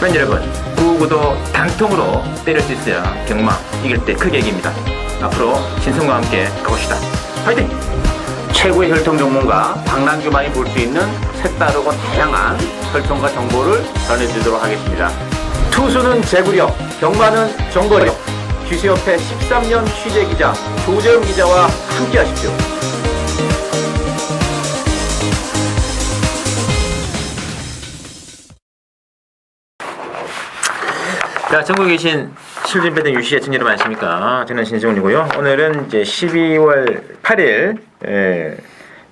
팬 여러분, 구구도 단통으로 때릴 수 있어야 경마 이길 때 크게 이깁니다. 앞으로 신성과 함께 가봅시다. 화이팅! 최고의 혈통 전문가 박남규만이 볼 수 있는 색다르고 다양한 혈통과 정보를 전해드리도록 하겠습니다. 투수는 제구력, 경마는 정거력. 귀수협회 13년 취재기자 조재훈 기자와 함께하십시오. 자, 전국에 계신 실준배등 유시 애청 여러분 안녕하십니까? 저는 신승훈이고요. 오늘은 이제 12월 8일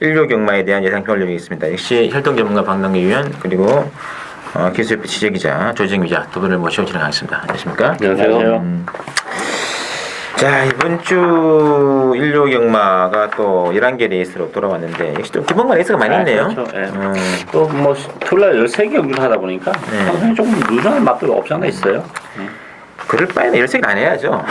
일요 경마에 대한 예상평을 올리겠습니다. 역시 혈통 전문가 박남규 위원 그리고 기수협회 취재기자 조재훈 기자 두 분을 모시고 진행하겠습니다. 안녕하십니까? 안녕하세요. 자, 이번 주 일요 경마가 또 11개 레이스로 돌아왔는데 역시 좀 기본관 레이스가 많이 있네요. 그렇죠. 또 뭐 토요일 13개 경기를 하다 보니까 상당히 조금 누전한 맛도 없지 않아 있어요. 그럴 바에는 13개 안 해야죠.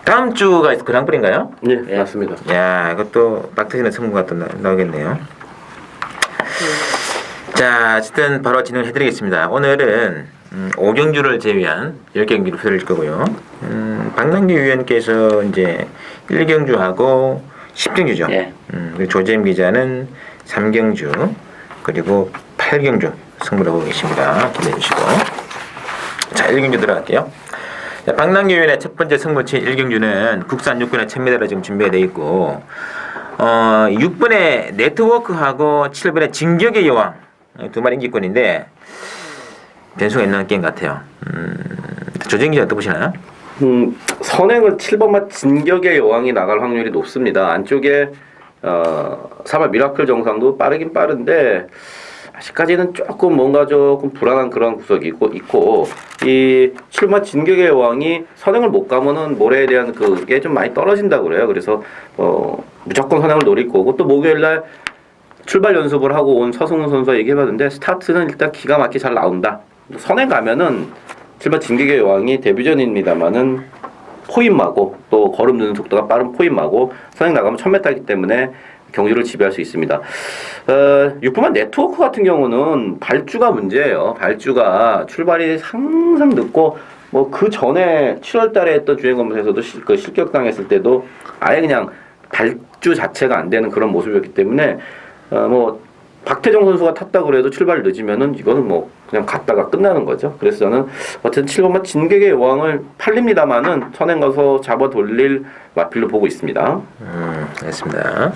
다음 주가 그랑프리인가요? 네, 맞습니다. 야, 이것도 막 터지는 승부가 또 나오겠네요. 자, 어쨌든 바로 진행을 해드리겠습니다. 오늘은 5경주를 제외한 10경기를 풀어드릴 거고요. 박남규 위원께서 이제 1경주하고 10경주죠. 예. 그리고 조재임 기자는 3경주 그리고 8경주 승부를 하고 계십니다. 기대해 주시고. 자, 1경주 들어갈게요. 자, 박남규 위원의 첫 번째 승부치 1경주는 국산 6분의 1000m로 지금 준비가 되어 있고 6분의 네트워크하고 7분의 진격의 여왕 두 마리 인기권인데 변수가 있는 게임 같아요. 조정 기자 어떻게 보시나요? 선행을 7번마 진격의 여왕이 나갈 확률이 높습니다. 안쪽에 3번 미라클 정상도 빠르긴 빠른데 아직까지는 조금 뭔가 조금 불안한 그런 구석이 있고 이 7번 진격의 여왕이 선행을 못 가면은 모래에 대한 그게 좀 많이 떨어진다고 그래요. 그래서 무조건 선행을 노릴 거고 또 목요일날 출발 연습을 하고 온 서승훈 선수와 얘기해봤는데 스타트는 일단 기가 막히게 잘 나온다. 선행 가면은 7번 진격의 여왕이 데뷔전입니다만은 포인마고 또 걸음 느는 속도가 빠른 포인마고 선행 나가면 1000m이기 때문에 경주를 지배할 수 있습니다. 6분만 네트워크 같은 경우는 발주가 문제예요. 발주가 출발이 항상 늦고 뭐 그 전에 7월달에 했던 주행검사에서도 실격당했을 때도 아예 그냥 발주 자체가 안 되는 그런 모습이었기 때문에 뭐 박태정 선수가 탔다 그래도 출발 늦으면은 이거는 뭐 그냥 갔다가 끝나는 거죠. 그래서 저는 어쨌든 7번마 진격의 여왕을 팔립니다만은 선행 가서 잡아 돌릴 마필로 보고 있습니다. 알겠습니다.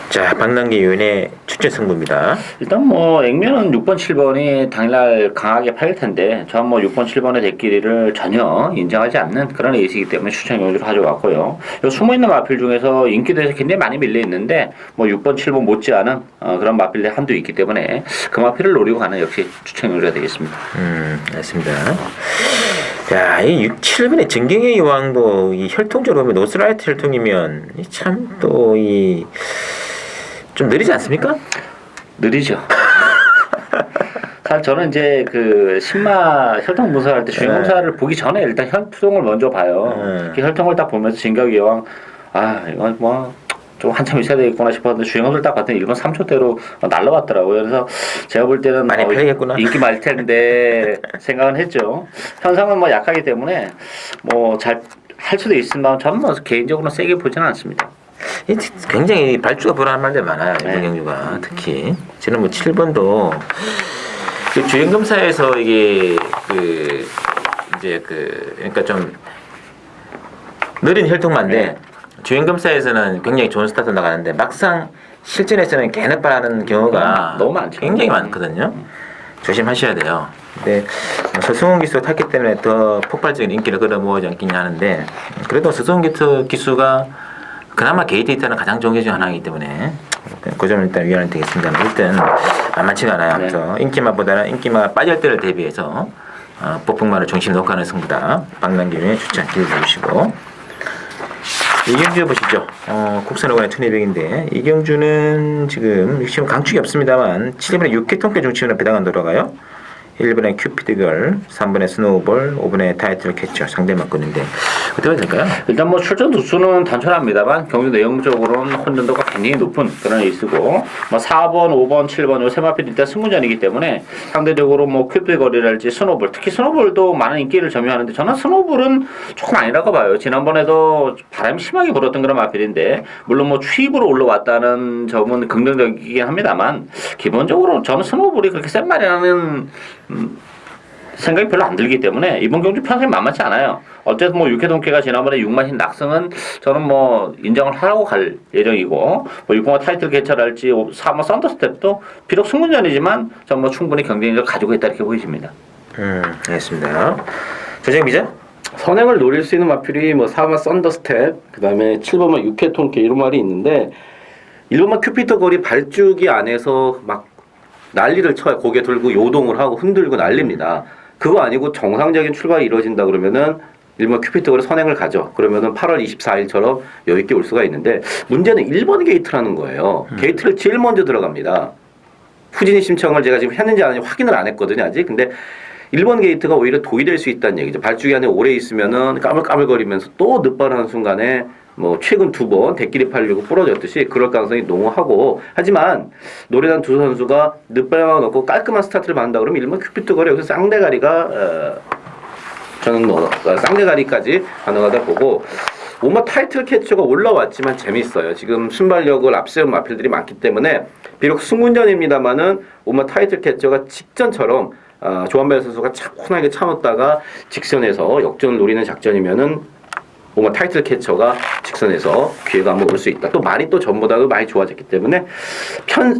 자, 박남규 위원의 추천 승부입니다. 일단 뭐 액면은 6번, 7번이 당일날 강하게 팔릴 텐데 저는 뭐 6번, 7번의 대끼리를 전혀 인정하지 않는 그런 레이스이기 때문에 추천 경주를 가져왔고요. 요 숨어있는 마필 중에서 인기도에서 굉장히 많이 밀려 있는데 뭐 6번, 7번 못지않은 그런 마필들이 한두 있기 때문에 그 마필을 노리고 가는 역시 추천 경주가 되겠습니다. 알겠습니다. 자, 이 6, 7번의 진경의 여왕도 이 혈통적으로 보면 노스라이트 혈통이면 참 또 이 좀 느리지 않습니까? 느리죠. 사실 저는 이제 그 신마 혈통 분석할 때 주행 검사를 보기 전에 일단 혈통을 먼저 봐요. 그 혈통을 딱 보면서 진격의 여왕 이건 뭐 좀 한참 있어야 되겠구나 싶었는데 주행검사를 딱 봤더니 1분 3초대로 날라왔더라고요. 그래서 제가 볼 때는 많이 팔리겠구나. 인기 많을 텐데 생각은 했죠. 현상은 뭐 약하기 때문에 뭐 잘 할 수도 있지만 저는 뭐 개인적으로는 세게 보지는 않습니다. 굉장히 발주가 불안한 말들 많아요. 이번 경주가 특히 저는 뭐 7번도 그 주행검사에서 이게 그러니까 좀 느린 혈통만데 주행검사에서는 굉장히 좋은 스타트 나가는데 막상 실전에서는 개늑발하는 경우가 너무 많죠. 굉장히 많거든요. 조심하셔야 돼요. 근데 서승훈 기수가 탔기 때문에 더 폭발적인 인기를 끌어모으지 않겠냐 하는데 그래도 서승훈 기수가 그나마 게이트 히터는 가장 좋은 게 중 하나이기 때문에 그 점은 일단 위안이 되겠습니다. 일단 만만치가 않아요. 그래서 인기마보다는 인기마가 빠질 때를 대비해서 폭풍마를 중심 놓고 하는 승부다. 박남규의 추천 기대해 주시고 이경주 보시죠. 국산호관의 1200인데 이경주는 지금 강축이 없습니다만 7번에 6회 통계 중심으로 배당안 돌아가요. 1번에 큐피드걸, 3번에 스노우볼, 5번에 타이틀 캐쳐 상대 맞고있는데 어떻게 해야 될까요? 일단 뭐 출전 두수는 단촐합니다만 경기 내용적으로는 혼전도가 굉장히 높은 그런 에이스고 뭐 4번, 5번, 7번 요 세 마필 일단 승무전이기 때문에 상대적으로 뭐 큐피거리랄지 스노볼 특히 스노볼도 많은 인기를 점유하는데 저는 스노볼은 조금 아니라고 봐요. 지난번에도 바람이 심하게 불었던 그런 마필인데 물론 뭐 추입으로 올라왔다는 점은 긍정적이긴 합니다만 기본적으로 저는 스노볼이 그렇게 센 말이라는 생각이 별로 안 들기 때문에 이번 경주 편성이 만만치 않아요. 어쨌든 뭐 육회동캐가 지난번에 6마신 낙승은 저는 뭐 인정을 하고 갈 예정이고 뭐 6번가 타이틀 개최할지 3번 썬더스텝도 비록 승문전이지만 저는 뭐 충분히 경쟁력을 가지고 있다 이렇게 보여집니다. 알겠습니다. 조정 기자? 선행을 노릴 수 있는 마필이 뭐 4번 썬더스텝, 그 다음에 7번만 육회통캐 이런 말이 있는데 1번만 큐피터 거리 발주기 안에서 막 난리를 쳐요. 고개 들고 요동을 하고 흔들고 난립니다. 그거 아니고 정상적인 출발이 이루어진다 그러면은 1번 큐피터거리 선행을 가죠. 그러면은 8월 24일처럼 여유있게 올 수가 있는데 문제는 1번 게이트라는 거예요. 게이트를 제일 먼저 들어갑니다. 후진이 심청을 제가 지금 했는지 안 했는지 확인을 안 했거든요 아직. 근데 1번 게이트가 오히려 도의될 수 있다는 얘기죠. 발주기 안에 오래 있으면은 까물까물거리면서 또 늦발하는 순간에 뭐 최근 2번 대끼리 팔리고 부러졌듯이 그럴 가능성이 농후하고 하지만 노래단 두 선수가 늦발만 넣고 깔끔한 스타트를 받는다 그러면 1번 큐피트 거리 여기서 쌍대가리가 저는 쌍대가리까지 가능하다 보고 오마 타이틀 캐쳐가 올라왔지만 재밌어요. 지금 순발력을 앞세운 마필들이 많기 때문에 비록 승문전입니다만은 오마 타이틀 캐쳐가 직전처럼 조한벨 선수가 차분하게 참았다가 직선에서 역전을 노리는 작전이면은 오마 타이틀 캐쳐가 직선에서 기회가 한번 올 수 있다. 또 말이 또 전보다도 많이 좋아졌기 때문에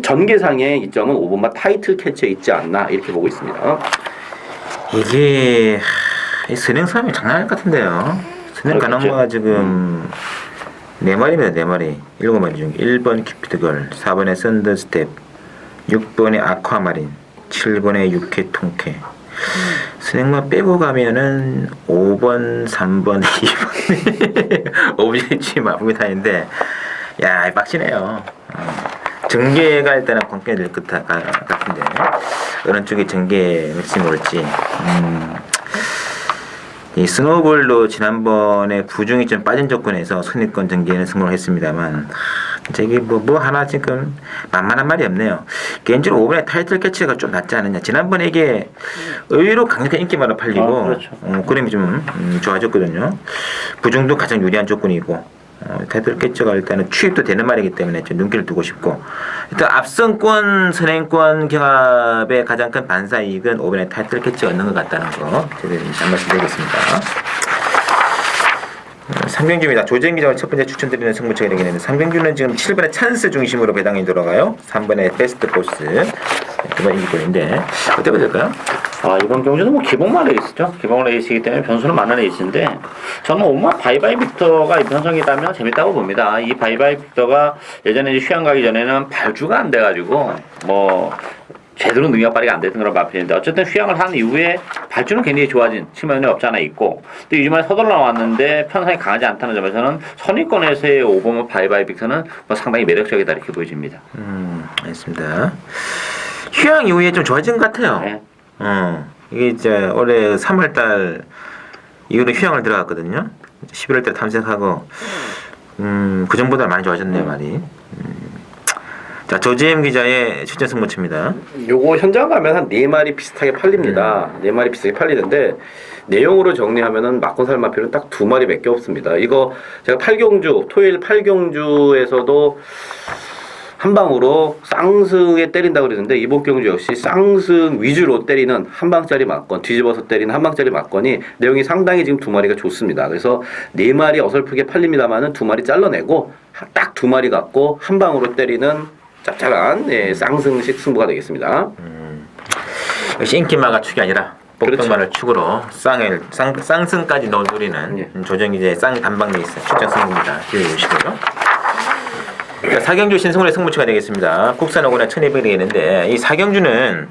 전개상의 이점은 5번마 타이틀 캐쳐에 있지 않나 이렇게 보고 있습니다. 이게 이 선행 싸움이 장난 아닐 것 같은데요. 선행 가능성가 지금 4마리입니다. 4마리. 7마리 중 1번 큐피드걸, 4번에 썬더스텝, 6번에 아쿠아마린, 7번에 육회통캐. 선행만 빼고 가면은 5번, 3번, 2번 오브젝트 마음이 타는데 야 빡치네요. 전개가 일단은 관건이 될 것 같은데 어느 쪽이 전개일지 모를지. 이 스노우볼도 지난번에 부중이 좀 빠진 조건에서 선입권 전개는 성공을 했습니다만 저기 뭐 하나 지금 만만한 말이 없네요. 개인적으로 5번에 타이틀 캐치가 좀 낫지 않느냐. 지난번에 이게 의외로 강력한 인기마다 팔리고 그렇죠. 그림이 좀 좋아졌거든요. 부중도 가장 유리한 조건이고 타이틀 캐치가 일단은 취입도 되는 말이기 때문에 좀 눈길을 두고 싶고 일단 앞선권 선행권 경합의 가장 큰 반사 이익은 5번에 타이틀 캐치가 얻는 것 같다는 거 제가 한 말씀 드리겠습니다. 3경주입니다. 조재인 기자가 첫 번째 추천드리는 승부처가 되겠는데 3경주는 지금 7번에 찬스 중심으로 배당이 들어가요. 3번에 베스트 보스 두번 이기권인데 어떻게 보야 될까요? 이번 경주는 뭐 기본만 레이스죠. 기본 레이스이기 때문에 변수는 많은 레이스인데 저는 오마 바이바이 빅터가 이 편성이라면 재밌다고 봅니다. 이 바이바이 빅터가 예전에 휴양 가기 전에는 발주가 안 돼가지고 뭐 제대로 능력 발휘가 안 됐던 그런 마필인데 어쨌든 휴양을 한 이후에 발주는 굉장히 좋아진 측면이 없지 않아 있고 또 요즘에 서둘러 나왔는데 편성이 강하지 않다는 점에서는 선위권에서의 5번 바이바이 빅터는 뭐 상당히 매력적이다 이렇게 보여집니다. 알겠습니다. 휴양 이후에 좀 좋아진 것 같아요. 네. 이게 이제 올해 3월달 이후로 휴양을 들어갔거든요. 11월달 탐색하고 그 전보다 많이 좋아졌네요 말이. 자 조재임 기자의 추천 승부처입니다. 요거 현장 가면 한 4마리 비슷하게 팔립니다. 4마리 비슷하게 팔리는데 내용으로 정리하면은 막고살 마필은 딱 2마리밖에 없습니다. 이거 제가 8경주 토요일 8경주에서도 한 방으로 쌍승에 때린다고 그랬는데 이번 경주 역시 쌍승 위주로 때리는 한 방짜리 막건 뒤집어서 때리는 한 방짜리 막건이 내용이 상당히 지금 2마리가 좋습니다. 그래서 4마리 어설프게 팔립니다만은 2마리 잘라내고 딱 2마리 갖고 한 방으로 때리는 짭짤한 쌍승식 승부가 되겠습니다. 역시 인기마가 축이 아니라 복동만을 축으로 쌍승까지 노리는 조정 기자의 쌍 단방 레이스 추천 승부입니다. 기회해 주시고요. 자, 사경주 신승훈의 승부처가 되겠습니다. 국산 5권에 1200이 되겠는데 이 사경주는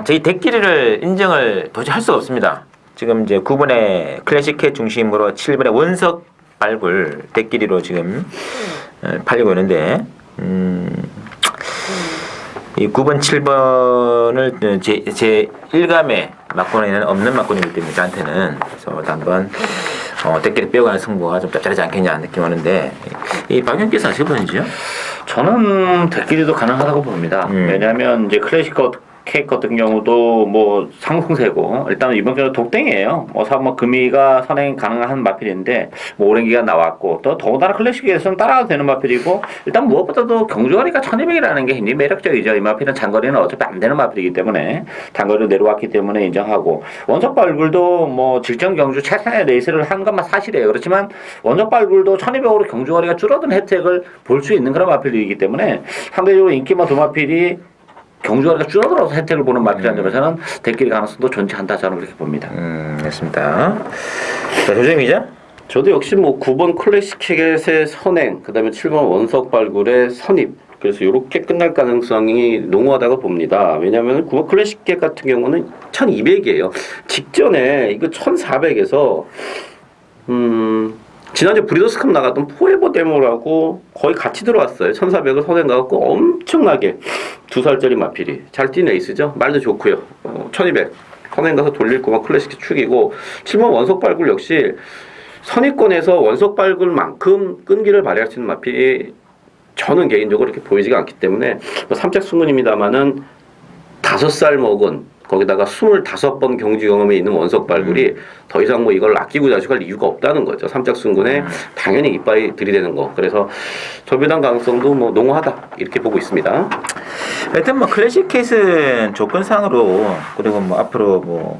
저희 대끼리를 인정을 도저히 할 수가 없습니다. 지금 이제 9번의 클래식캣 중심으로 7번의 원석 발굴 대끼리로 지금 팔리고 있는데 이 9번, 7번을 제 1감의 막권에는 없는 막권이기 때문에 저한테는 그래서 한번 떼끼리 빼어가는 승부가 좀 짭짤하지 않겠냐 느낌 오는데 이 박영께서 어떻게 보는지요? 저는 대끼리도 가능하다고 봅니다. 왜냐하면 이제 클래식 케이크 같은 경우도 뭐 상승세고 일단 이번 경우 독땡이에요. 뭐 금이가 선행 가능한 마필인데 뭐 오랜 기간 나왔고 또 더군다나 클래식에서는 따라가도 되는 마필이고 일단 무엇보다도 경주거리가 1200이라는 게 굉장히 매력적이죠. 이 마필은 장거리는 어차피 안 되는 마필이기 때문에 단거리로 내려왔기 때문에 인정하고 원석바 얼굴도 뭐 질정 경주 최상의 레이스를 한 것만 사실이에요. 그렇지만 원석바 얼굴도 1200으로 경주거리가 줄어든 혜택을 볼 수 있는 그런 마필이기 때문에 상대적으로 인기만 두 마필이 경주거리가 줄어들어서 혜택을 보는 마필이라는 점에서는 대끼리 가능성도 존재한다 저는 그렇게 봅니다. 맞습니다. 자, 조정 기자? 저도 역시 뭐 9번 클래식 켓의 선행, 그다음에 7번 원석 발굴의 선입. 그래서 이렇게 끝날 가능성이 농후하다고 봅니다. 왜냐하면 9번 클래식 켓 같은 경우는 1200이에요. 직전에 이거 1400에서 지난주 브리더스컵 나갔던 포에버 데모라고 거의 같이 들어왔어요. 1400을 선행 가갖고 엄청나게 2살짜리 마필이 잘 뛴 레이스죠. 말도 좋고요. 1200 선행 가서 돌릴 거만 클래식 축이고 7번 원석 발굴 역시 선입권에서 원석 발굴만큼 끈기를 발휘할 수 있는 마필이 저는 개인적으로 이렇게 보이지가 않기 때문에 뭐 3짝 순근입니다만은 5살 먹은 거기다가 25번 경주 경험이 있는 원석 발굴이 더 이상 뭐 이걸 아끼고 자식할 이유가 없다는 거죠. 삼짝순군에 당연히 이빨이 들이대는 거. 그래서 저비단 가능성도 뭐 농후하다 이렇게 보고 있습니다. 하여튼 뭐 클래식 캣은 조건상으로 그리고 뭐 앞으로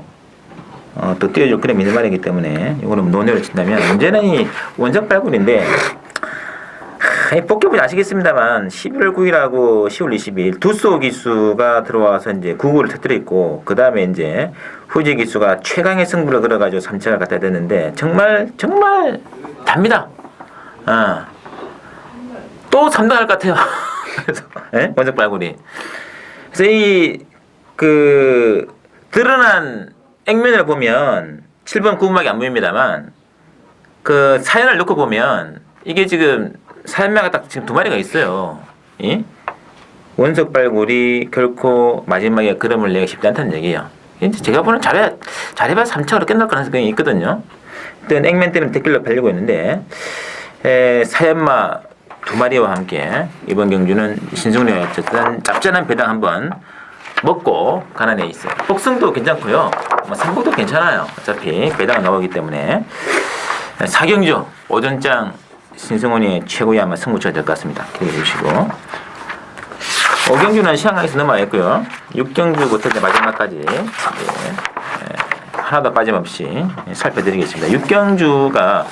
또 뛰어줄 그런 미들말이기 때문에 이거는 논의를 친다면 문제는 이 원석 발굴인데 뽑기보지 아시겠습니다만 11월 9일하고 10월 20일 두소 기수가 들어와서 이제 9구를 터뜨렸고 그 다음에 이제 후지 기수가 최강의 승부를 걸어가지고 3차를 갖다 댔는데 정말 답니다. 또 3등 할 것 같아요. 그래서 원석 발굴이. 그래서 이 드러난 액면을 보면 7번 9분밖에 안 보입니다만 그 사연을 놓고 보면 이게 지금 사연마가 딱 지금 2마리가 있어요. 이? 원석 발굴이 결코 마지막에 그름을 내기 쉽지 않다는 얘기예요. 이제 제가 보는 잘해봐 3차로 끝날 가능성이 있거든요. 일단 액면 때문에 댓글로 팔리고 있는데 사연마 2마리와 함께 이번 경주는 신승훈이가 어쨌든 짭짤한 배당 한번 먹고 가난해 있어요. 복승도 괜찮고요. 삼복도 괜찮아요. 어차피 배당 나오기 때문에 4경주 오전장 신승훈이 최고의 아마 승부처가 될 것 같습니다. 기대해 주시고 5경주는 시향강에서 넘어왔고요. 6경주부터 이제 마지막까지 하나도 빠짐없이 살펴드리겠습니다. 6경주가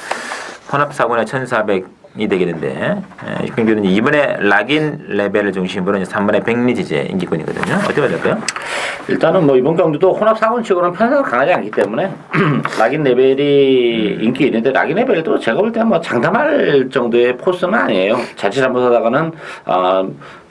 혼합사고의 1400이 되겠는데 6경주는 이번에 락인 레벨을 중심으로 이제 3번의 백리지제 인기권이거든요. 어떻게 봐야 될까요? 일단은 뭐 이번 경주도 혼합 사고치고는 편성을 강하지 않기 때문에 락인 레벨이 인기 있는데 락인 레벨도 제가 볼 때 뭐 장담할 정도의 포스는 아니에요. 자칫 잘못하다가는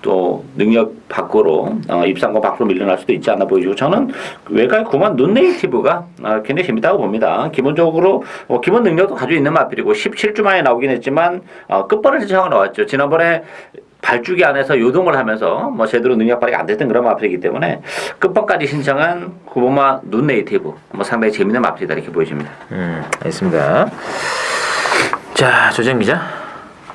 또 능력 밖으로 입상권 밖으로 밀려날 수도 있지 않나 보이고 저는 외곽의 9번 눈네이티브가 굉장히 재밌다고 봅니다. 기본적으로 기본 능력도 가지고 있는 마필이고 17주 만에 나오긴 했지만 끝번을 신청하고 나왔죠. 지난번에 발주기 안에서 요동을 하면서 뭐 제대로 능력 발휘가 안 됐던 그런 마필이기 때문에 끝번까지 신청한 9번마 눈네이티브 뭐 상당히 재밌는 마필이다 이렇게 보여집니다. 알겠습니다. 자 조정 기자.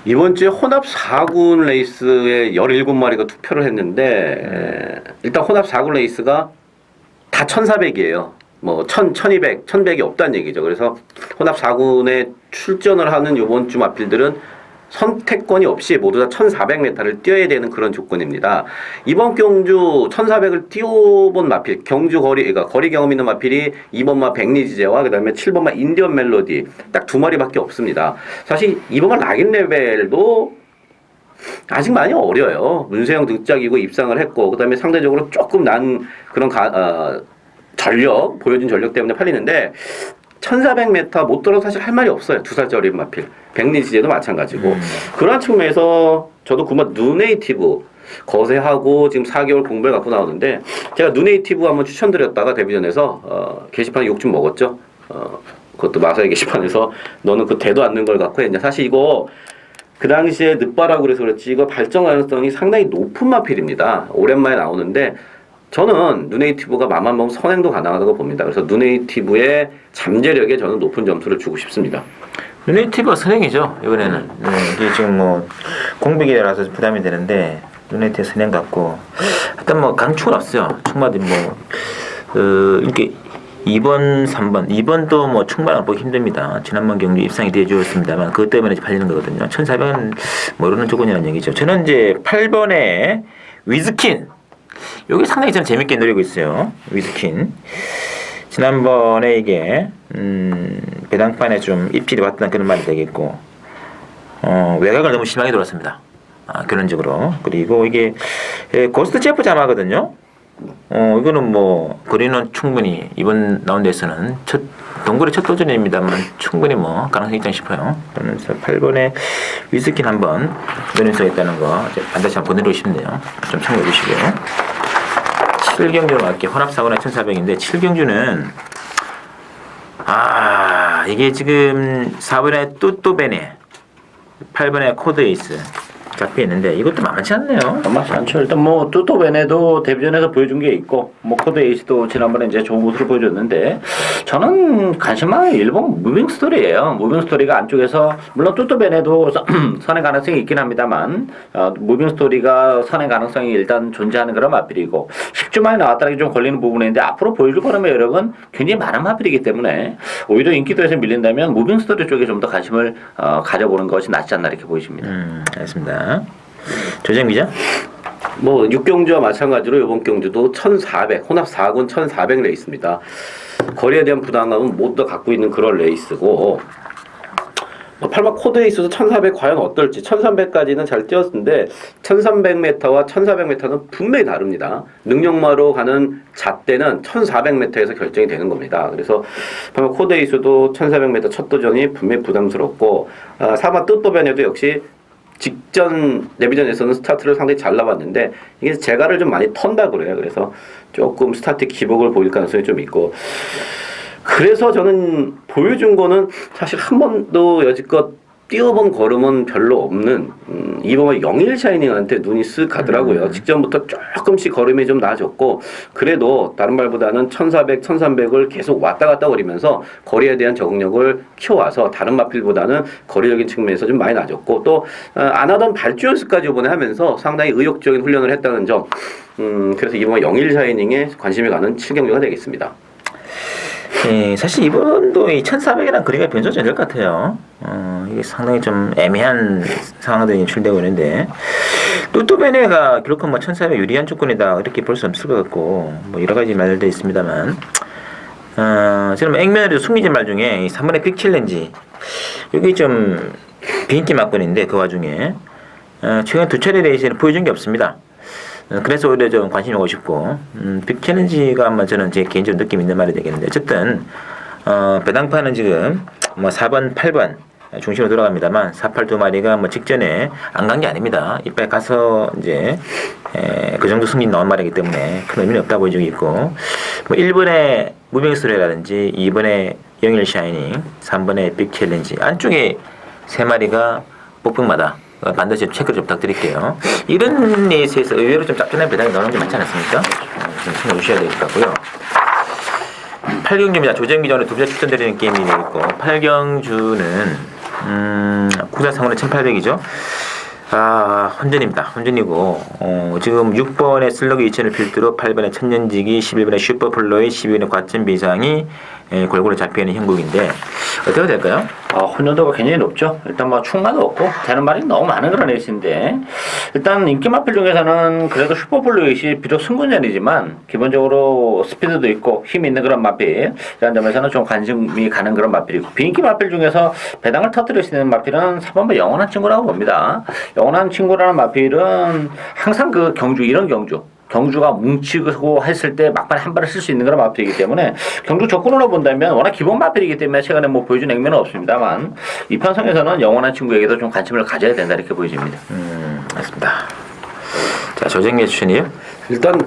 이번 주에 혼합 4군 레이스에 17마리가 투표를 했는데 일단 혼합 4군 레이스가 다 1400이에요. 뭐 1200, 1100이 없다는 얘기죠. 그래서 혼합 4군에 출전을 하는 이번 주 마필들은 선택권이 없이 모두 다 1400m를 뛰어야 되는 그런 조건입니다. 이번 경주 1400을 뛰어본 마필, 경주 그러니까 거리 경험 있는 마필이 2번마 백리지제와 그 다음에 7번마 인디언 멜로디 딱 2마리밖에 없습니다. 사실 2번마 락인 레벨도 아직 많이 어려요. 문세영 등짝이고 입상을 했고 그 다음에 상대적으로 조금 난 그런 전력, 보여준 전력 때문에 팔리는데 1400m 못 들어서 사실 할 말이 없어요. 2살짜리 마필. 백리지제도 마찬가지고. 그런 측면에서 저도 그만 누네이티브 거세하고 지금 4개월 공부를 갖고 나오는데 제가 누네이티브 한번 추천드렸다가 데뷔전에서 게시판에 욕 좀 먹었죠. 그것도 마사의 게시판에서 너는 그 대도 않는 걸 갖고 했냐. 사실 이거 그 당시에 늦바라고 그래서 그렇지 이거 발전 가능성이 상당히 높은 마필입니다. 오랜만에 나오는데 저는 누네이티브가 맘만 먹으면 선행도 가능하다고 봅니다. 그래서 누네이티브의 잠재력에 저는 높은 점수를 주고 싶습니다. 누네이티브가 선행이죠 이번에는. 이게 지금 뭐 공백이라서 부담이 되는데 누네이티브 선행 같고 일단 뭐 강축은 없어요. 충마도 이렇게 2번, 3번, 2번도 뭐 충분히 보기 힘듭니다. 지난번 경기 입상이 되어 주었습니다만 그것 때문에 팔리는 거거든요. 1,400은 모르는 조건이라는 얘기죠. 저는 이제 8번에 위즈킨. 여기 상당히 저는 재밌게 노리고 있어요. 위즈킨. 지난번에 이게 배당판에 좀 입질이 왔다는 그런 말이 되겠고 외곽을 너무 심하게 돌았습니다. 결론적으로. 그리고 이게 고스트 제프 자마거든요. 이거는 뭐 거리는 충분히 이번 라운드에서는 동굴의 첫 도전입니다만 충분히 뭐 가능성이 있다 싶어요. 그러면서 8번에 위스킨 한번 노릴 수 있다는 거 반드시 한번 보내드리고 싶네요. 좀 참고해 주시고요. 7경주로 갈게요. 혼합사고나 1,400인데 7경주는 이게 지금 4번에 뚜뚜베네 8번에 코드 에이스 잡혀 있는데 이것도 만만치 않네요. 만만치 않죠. 일단 뭐 뚜또벤에도 데뷔전에서 보여준 게 있고 뭐 코드 에이스도 지난번에 이제 좋은 모습을 보여줬는데 저는 관심만 일본 무빙 스토리예요. 무빙 스토리가 안쪽에서 물론 뚜또벤에도 선행 가능성이 있긴 합니다만 무빙 스토리가 선행 가능성이 일단 존재하는 그런 마필이고 10주 만에 나왔다는 게 좀 걸리는 부분인데 앞으로 보여줄 거라면 여력은 굉장히 많은 마필이기 때문에 오히려 인기도에서 밀린다면 무빙 스토리 쪽에 좀 더 관심을 가져보는 것이 낫지 않나 이렇게 보여집니다. 알겠습니다. 조정 기자? 뭐 6경주와 마찬가지로 이번 경주도 1,400 혼합 4군 1,400 레이스입니다. 거리에 대한 부담감은 모두 다 갖고 있는 그런 레이스고 8번 코드에 있어서 1,400 과연 어떨지 1,300까지는 잘 뛰었는데 1,300m와 1,400m는 분명히 다릅니다. 능력마로 가는 잣대는 1,400m에서 결정이 되는 겁니다. 그래서 8번 코드에 있어도 1,400m 첫 도전이 분명히 부담스럽고 4번 뜻도변에도 역시 직전 데뷔전에서는 스타트를 상당히 잘 나왔는데 이게 재가를 좀 많이 턴다 그래요. 그래서 조금 스타트 기복을 보일 가능성이 좀 있고 그래서 저는 보여준 거는 사실 한 번도 여지껏 뛰어본 걸음은 별로 없는 이번에 영일 샤이닝한테 눈이 쓱 가더라고요. 직전부터 조금씩 걸음이 좀 나아졌고 그래도 다른 말보다는 1,400, 1,300을 계속 왔다 갔다 거리면서 거리에 대한 적응력을 키워와서 다른 마필보다는 거리적인 측면에서 좀 많이 나아졌고 또 안 하던 발주 연습까지 이번에 하면서 상당히 의욕적인 훈련을 했다는 점 그래서 이번에 영일 샤이닝에 관심이 가는 7경주가 되겠습니다. 사실 이번도 이 1,400이랑 거리가 변조점이 될 것 같아요. 이게 상당히 좀 애매한 상황들이 출되고 있는데 뚜뚜베네가 결코 뭐 1,400 유리한 조건이다 이렇게 볼 수 없을 것 같고 뭐 여러 가지 말들도 있습니다만 저는 액면에도 숨기진 말 중에 이 3번의 빅 챌린지 여기 좀 비인기 막건인데 그 와중에 최근 2차례 레이스에는 보여준 게 없습니다. 그래서 오히려 좀 관심이 오고 싶고 빅 챌린지가 아마 저는 제 개인적으로 느낌 있는 말이 되겠는데 어쨌든 배당판은 지금 뭐 4번, 8번 중심으로 돌아갑니다만 4, 8 두 마리가 뭐 직전에 안 간 게 아닙니다. 이빨 가서 이제 그 정도 승리 나온 말이기 때문에 큰 의미는 없다 보여지고 있고 뭐 1번의 무빙 스토리라든지 2번의 영일 샤이닝 3번의 빅 챌린지 안쪽에 3마리가 복병마다 반드시 체크를 좀 부탁드릴게요. 이런 레이스에서 의외로 좀 짭짤한 배당이 나오는 게 많지 않습니까? 좀 신경 주셔야 될 것 같고요. 8경주입니다. 조정기 전에 두 번째 추천드리는 게임이 되겠고 8경주는 국산상으로는 1800이죠. 혼전입니다. 혼전이고 지금 6번의 슬러그 2000을 필두로 8번의 천년지기 11번의 슈퍼플로이 12번의 과점 비상이 골고루 잡혀있는 형국인데 어떻게 될까요? 혼전도가 굉장히 높죠. 일단 뭐 충마도 없고 되는 말이 너무 많은 그런 레이스인데 일단 인기 마필 중에서는 그래도 슈퍼플루잇이 비록 승군전이지만 기본적으로 스피드도 있고 힘 있는 그런 마필 이런 점에서는 좀 관심이 가는 그런 마필이고 비인기 마필 중에서 배당을 터뜨릴 수 있는 마필은 3번의 영원한 친구라고 봅니다. 영원한 친구라는 마필은 항상 그 경주 이런 경주가 뭉치고 했을 때 막판에 한 발을 쓸 수 있는 그런 마필이기 때문에 경주 조건으로 본다면 워낙 기본 마필이기 때문에 최근에 뭐 보여준 액면은 없습니다만 이 편성에서는 영원한 친구에게도 좀 관심을 가져야 된다 이렇게 보여집니다. 맞습니다. 자 조정기 추천이요? 일단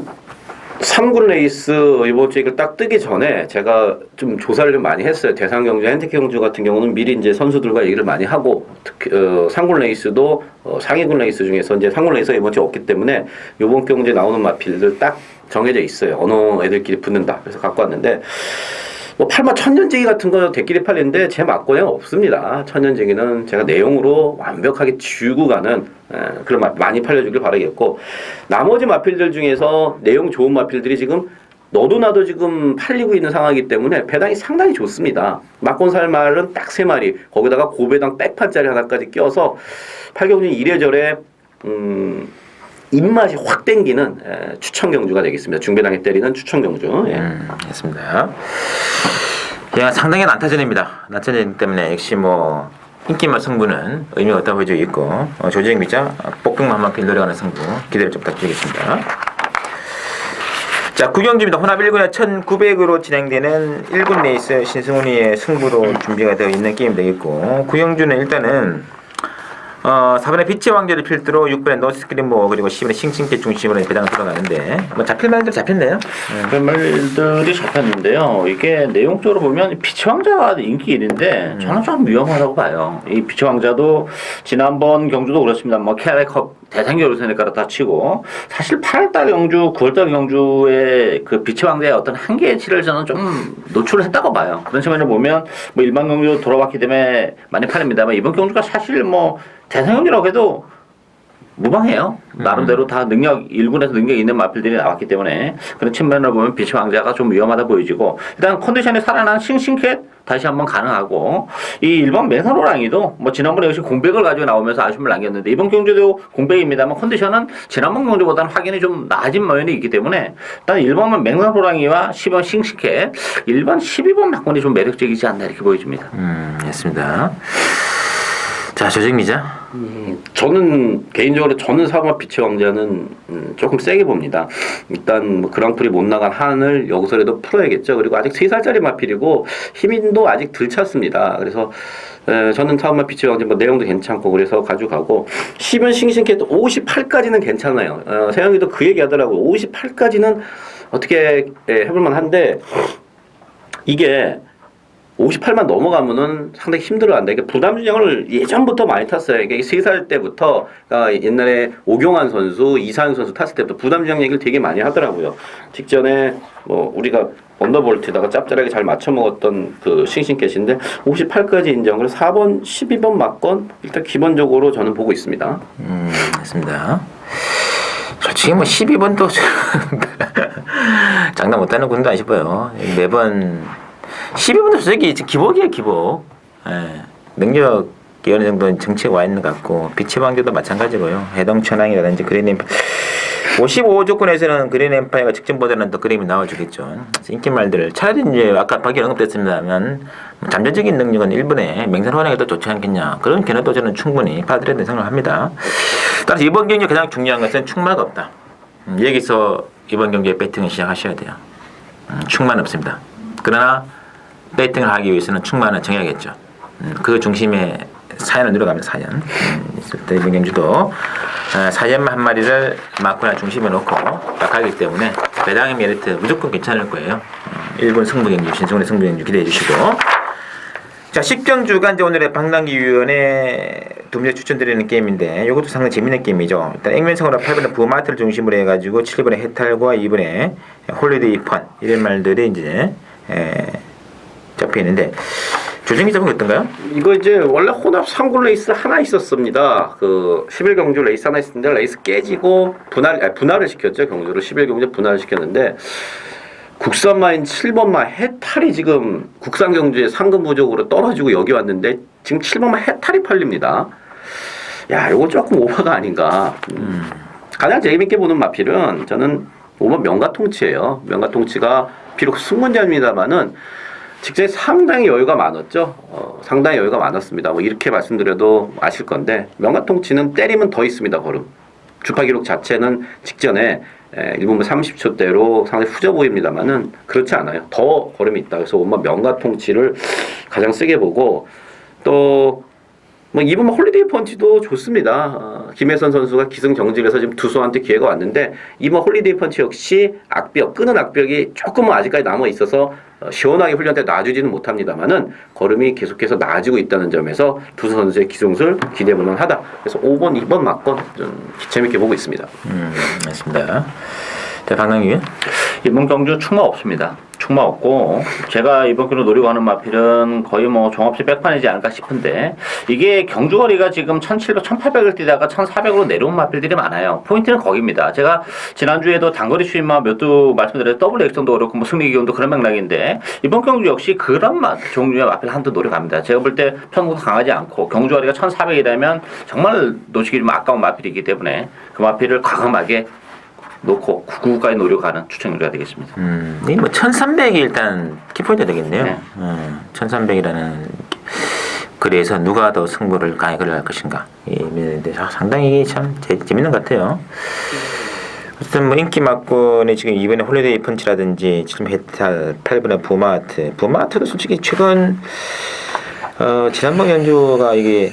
3군 레이스 이번 주에 이걸 딱 뜨기 전에 제가 좀 조사를 좀 많이 했어요. 대상 경주, 핸디캡 경주 같은 경우는 미리 이제 선수들과 얘기를 많이 하고 특히 3군 레이스도 상위군 레이스 중에서 이제 3군 레이스가 이번 주에 없기 때문에 이번 경주에 나오는 마필들 딱 정해져 있어요. 어느 애들끼리 붙는다. 그래서 갖고 왔는데 뭐 팔마 천년제기 같은 거 대끼리 팔리는데 제 막고는 없습니다. 천년제기는 제가 내용으로 완벽하게 쥐고 가는 그런 많이 팔려주길 바라겠고 나머지 마필들 중에서 내용 좋은 마필들이 지금 너도 나도 지금 팔리고 있는 상황이기 때문에 배당이 상당히 좋습니다. 막곤살말은 딱 3마리 거기다가 고배당 백판짜리 하나까지 껴서 팔경준 이래저래 입맛이 확 땡기는 추천 경주가 되겠습니다. 중배당에 때리는 추천 경주. 예. 됐습니다. 그냥 상당히 난타전입니다. 난타전 때문에 역시 뭐 인기만 승부는 의미가 없다고 보여지고 있고 조지영 기자 복등만 한마필 노려가는 승부 기대를 좀 부탁드리겠습니다. 자, 9경주입니다. 혼합 1군에 1900으로 진행되는 1군 레이스 신승훈이의 승부로 준비가 되어 있는 게임 되겠고 9경주는 일단은 4번에 빛의 왕자를 필두로 6번에 노스크린모 그리고 10번에 싱싱캣 중심으로 배당을 들어가는데 뭐 잡힐 말들 잡혔네요. 그 말들이 잡혔는데요. 이게 내용적으로 보면 빛의 왕자가 인기 1인데 저는 좀 위험하다고 봐요. 이 빛의 왕자도 지난번 경주도 그렇습니다. 뭐 KRA컵 대상결승에 따라 치고 사실 8월달 경주, 9월달 경주의 그 빛의 왕자의 어떤 한계치를 저는 좀 노출을 했다고 봐요. 그런 측면을 보면 뭐 일반 경주 돌아왔기 때문에 많이 팔립니다만 이번 경주가 사실 뭐 대상 경주라고 해도 무방해요. 나름대로 다 능력 1군에서 능력 있는 마필들이 나왔기 때문에 그런 측면을 보면 빛의 왕자가 좀 위험하다 보여지고 일단 컨디션이 살아난 싱싱캣 다시 한번 가능하고 이 1번 맹산호랑이도 뭐 지난번에 역시 공백을 가지고 나오면서 아쉬움을 남겼는데 이번 경주도 공백입니다만 컨디션은 지난번 경주보다는 확연히 좀 나아진 면이 있기 때문에 일단 1번은 맹산호랑이와 10번 싱싱캣 1번 12번 막건이 좀 매력적이지 않나 이렇게 보여집니다. 됐습니다. 자, 조정 기자. 저는 개인적으로 저는 사과 빛의 왕자는 조금 세게 봅니다. 일단 뭐 그랑프리 못 나간 한을 여기서라도 풀어야겠죠. 그리고 아직 3살짜리 마필이고 힘도 아직 덜 찼습니다. 그래서 저는 사과 빛의 왕자 뭐 내용도 괜찮고 그래서 가져가고 10은 싱싱캣 58까지는 괜찮아요. 세영이도 그 얘기 하더라고요. 58까지는 어떻게 해볼만 한데 이게 58만 넘어가면은 상당히 힘들어한다. 이게 부담 준영을 예전부터 많이 탔어요. 이게 3살 때부터 그러니까 옛날에 오경환 선수, 이상현 선수 탔을 때부터 부담 준영 얘기를 되게 많이 하더라고요. 직전에 뭐 우리가 언더볼트에다가 짭짤하게 잘 맞춰 먹었던 그 싱싱캣인데 58까지 인정을 4번, 12번 막건 일단 기본적으로 저는 보고 있습니다. 맞습니다. 솔직히 뭐 12번도 장난 못하는 군도 안 싶어요. 매번 12번도 솔직히 기복이에요, 기복. 예. 능력이 어느 정도 정체가 와 있는 것 같고, 빛의 왕자도 마찬가지고요. 해동 천왕이라든지 그린 엠파이어. 55조권에서는 그린 엠파이어가 직전보다는 더 그림이 나와주겠죠. 인기말들. 차라리 이제 아까 밖에 언급됐습니다만, 잠재적인 능력은 일본의 맹산호랑이가 더 좋지 않겠냐. 그런 견해도 저는 충분히 받아들여야 된다고 생각합니다. 따라서 이번 경기에 가장 중요한 것은 충마가 없다. 여기서 이번 경기에 배팅을 시작하셔야 돼요. 충만 없습니다. 그러나 배팅을 하기 위해서는 충만을 정해야겠죠. 그 중심에 사연을 누려가면서 사연 있을 때 이번 경주도 사연만 한 마리를 마코나 중심에 놓고 가기 때문에 배당의 메리트 무조건 괜찮을 거예요. 일본 승부 경주, 신승훈의 승부 경주 기대해 주시고 자 10경주가 이제 오늘의 방랑기위원회 두 문제 추천드리는 게임인데 이것도 상당히 재밌는 게임이죠. 일단 액면성으로 8번에 부마트를 중심으로 해가지고 7번에 해탈과 2번에 홀리데이 펀 이런 말들이 이제 잡혀 있는데 조정기 잡은 게 어떤가요? 이거 이제 원래 혼합 3군 레이스 하나 있었습니다. 그 11경주 레이스 하나 있었는데 레이스 깨지고 분할을 시켰죠. 경주를 11경주 분할을 시켰는데 국산마인 7번마 해탈이 지금 국산 경주에 상금 부족으로 떨어지고 여기 왔는데 지금 7번마 해탈이 팔립니다. 야, 이거 조금 오버가 아닌가. 가장 재밌게 보는 마필은 저는 5번 명가통치예요. 명가통치가 비록 승문자입니다만은 직전에 상당히 여유가 많았죠. 상당히 여유가 많았습니다. 뭐 이렇게 말씀드려도 아실 건데 명가통치는 때리면 더 있습니다. 걸음. 주파 기록 자체는 직전에 1분만 30초대로 상당히 후져 보입니다만은 그렇지 않아요. 더 걸음이 있다. 그래서 엄마 명가통치를 가장 세게 보고 또 뭐 이번 홀리데이 펀치도 좋습니다. 김혜선 선수가 기승정지해서 지금 투수한테 기회가 왔는데 이번 홀리데이 펀치 역시 악벽 끄는 악벽이 조금은 아직까지 남아 있어서 시원하게 훈련 때 놔주지는 못합니다만은 걸음이 계속해서 나아지고 있다는 점에서 투수 선수의 기승술 기대볼만 하다. 그래서 5번, 2번 맞건 좀 재밌게 보고 있습니다. 맞습니다. 자, 박남규. 이번 경주 충마 없습니다. 충마 없고 제가 이번 경주 노리고 하는 마필은 거의 뭐 종합시 백판이지 않을까 싶은데 이게 경주 거리가 지금 1700, 1800을 뛰다가 1400으로 내려온 마필들이 많아요. 포인트는 거기입니다. 제가 지난주에도 단거리 수입마 몇 두 말씀드렸죠. 더블 액션도 어렵고 뭐 승리 기온도 그런 맥락인데 이번 경주 역시 그런 종류의 마필 한두 노려갑니다. 제가 볼 때 편국도 강하지 않고 경주 거리가 1400이라면 정말 놓치기 좀 아까운 마필이기 때문에 그 마필을 과감하게 놓고 99까지 노려가는 추천료가 되겠습니다. 이 뭐 1300이 일단 키포인트 되겠네요. 네. 1300이라는 그래서 누가 더 승부를 강하게 걸어갈 것인가. 상당히 참 재밌는 것 같아요. 어쨌든 뭐 인기 막권이 지금 이번에 홀리데이 펀치라든지 지금 해탈 8번의 부마트도 솔직히 최근 지난번 연주가 이게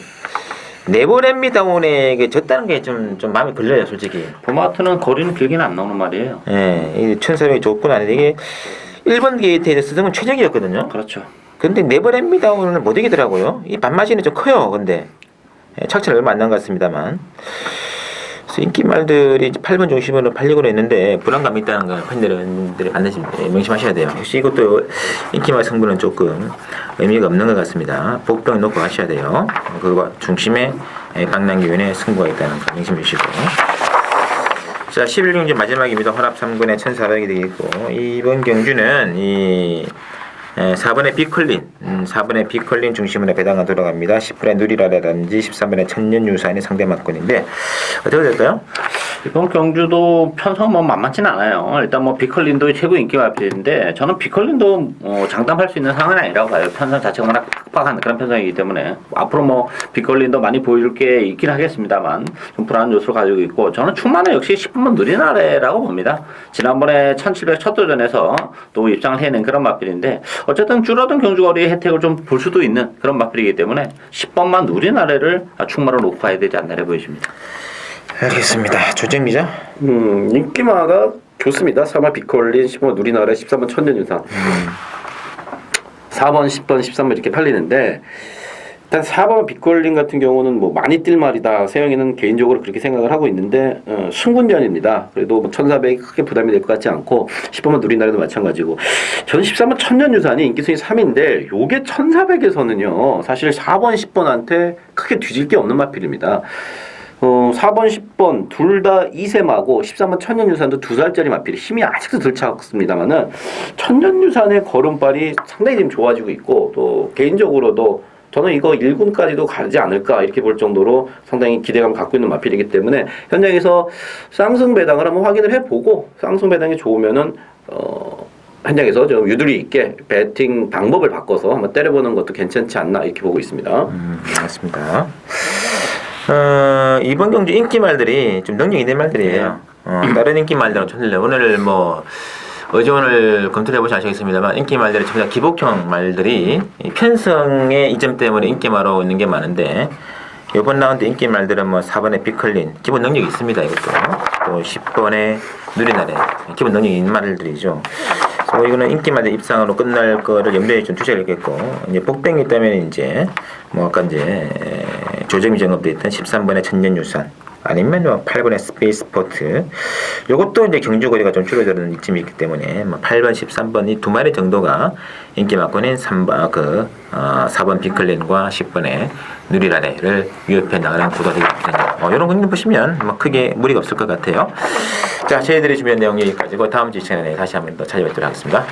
네버랜미다운에게 졌다는 게 좀 마음이 걸려요, 솔직히. 포마트는 거리는 길게는 안 나오는 말이에요. 예, 이 1400이 조건 아닌데 이게 1번 게이트에서 스승은 최적이었거든요. 그렇죠. 근데 네버랜미다운은 못 이기더라고요. 이 반마진이 좀 커요, 근데. 예, 착취는 얼마 안 난 것 같습니다만. 그래서 인기말들이 8번 중심으로 팔리고 있는데 불안감이 있다는 걸 팬들이 반드시 명심하셔야 돼요. 혹시 이것도 인기말 승부는 조금 의미가 없는 것 같습니다. 복병 놓고 하셔야 돼요. 그거 중심에 강남기운의 승부가 있다는 거 명심해 주시고. 자, 11경주 마지막입니다. 혼합 3군의 1400이 되겠고 이번 경주는 이 4번의 비컬린, 4번의 비컬린 중심으로 배당가 돌아갑니다. 10번의 누리라라든지 13번의 천년유산이 상대 막권인데 어떻게 될까요? 이번 경주도 편성 뭐 만만치는 않아요. 일단 뭐 비컬린도 최고 인기 마필인데 저는 비컬린도 장담할 수 있는 상황은 아니라고 봐요. 편성 자체가 워낙 팍팍한 그런 편성이기 때문에 앞으로 뭐 비컬린도 많이 보여줄 게 있긴 하겠습니다만 좀 불안한 요소를 가지고 있고 저는 충만은 역시 10번 누린 아래라고 봅니다. 지난번에 1700 첫 도전에서 또 입장을 해낸 그런 마필인데 어쨌든 줄어든 경주거리의 혜택을 좀 볼 수도 있는 그런 마필이기 때문에 10번만 누린 아래를 충만으로 놓고 가야 되지 않나 보이십니다. 알겠습니다. 조정미죠? 인기마가 좋습니다. 3번 비컬린, 10번 누리나라, 13번 천년유산. 4번, 10번, 13번 이렇게 팔리는데 일단 4번 비컬린 같은 경우는 뭐 많이 뛸 말이다. 세영이는 개인적으로 그렇게 생각을 하고 있는데 승군전입니다. 그래도 뭐 1400이 크게 부담이 될 것 같지 않고 10번만 누리나라도 마찬가지고 저는 13번 천년유산이 인기순위 3인데 요게 1400에서는요 사실 4번, 10번한테 크게 뒤질 게 없는 마필입니다. 4번, 10번 둘 다 2세마고 13번 천년유산도 2살짜리 마필이 힘이 아직도 덜 차갑습니다만은 천년유산의 걸음발이 상당히 지금 좋아지고 있고 또 개인적으로도 저는 이거 1군까지도 가지 않을까 이렇게 볼 정도로 상당히 기대감 갖고 있는 마필이기 때문에 현장에서 쌍승 배당을 한번 확인을 해보고 쌍승 배당이 좋으면은 현장에서 좀 유두리 있게 배팅 방법을 바꿔서 한번 때려보는 것도 괜찮지 않나 이렇게 보고 있습니다. 맞습니다. 이번 경주 인기말들이 좀 능력 있는 말들이에요. 다른 인기말들은 좀 틀려요. 오늘 뭐 의존을 검토를 해보시 아시겠습니다만 인기말들이 전부 다 기복형 말들이 편성의 이점 때문에 인기말로 있는 게 많은데 이번 라운드 인기말들은 뭐 4번의 비컬린 기본 능력이 있습니다. 이것도 또 10번의 누리나래 기본 능력이 있는 말들이죠. 그래서 이거는 인기말들 입상으로 끝날 거를 염두에 좀 두셔야 겠고 이제 복병이 때문에 이제 뭐 아까 이제 조정미 정업도 있던 13번의 천년유산 아니면 8번의 스페이스포트 요것도 이제 경주거리가 좀 줄어드는 이점이 있기 때문에 8번, 13번 이 두 마리 정도가 인기 막권인 4번 비클린과 10번의 누리라레를 위협해 나가는 구도가 되겠습니다. 이런 경기 보시면 크게 무리가 없을 것 같아요. 자, 저희들이 준비한 내용 여기까지고 다음 주 시간에 다시 한번 더 찾아뵙도록 하겠습니다.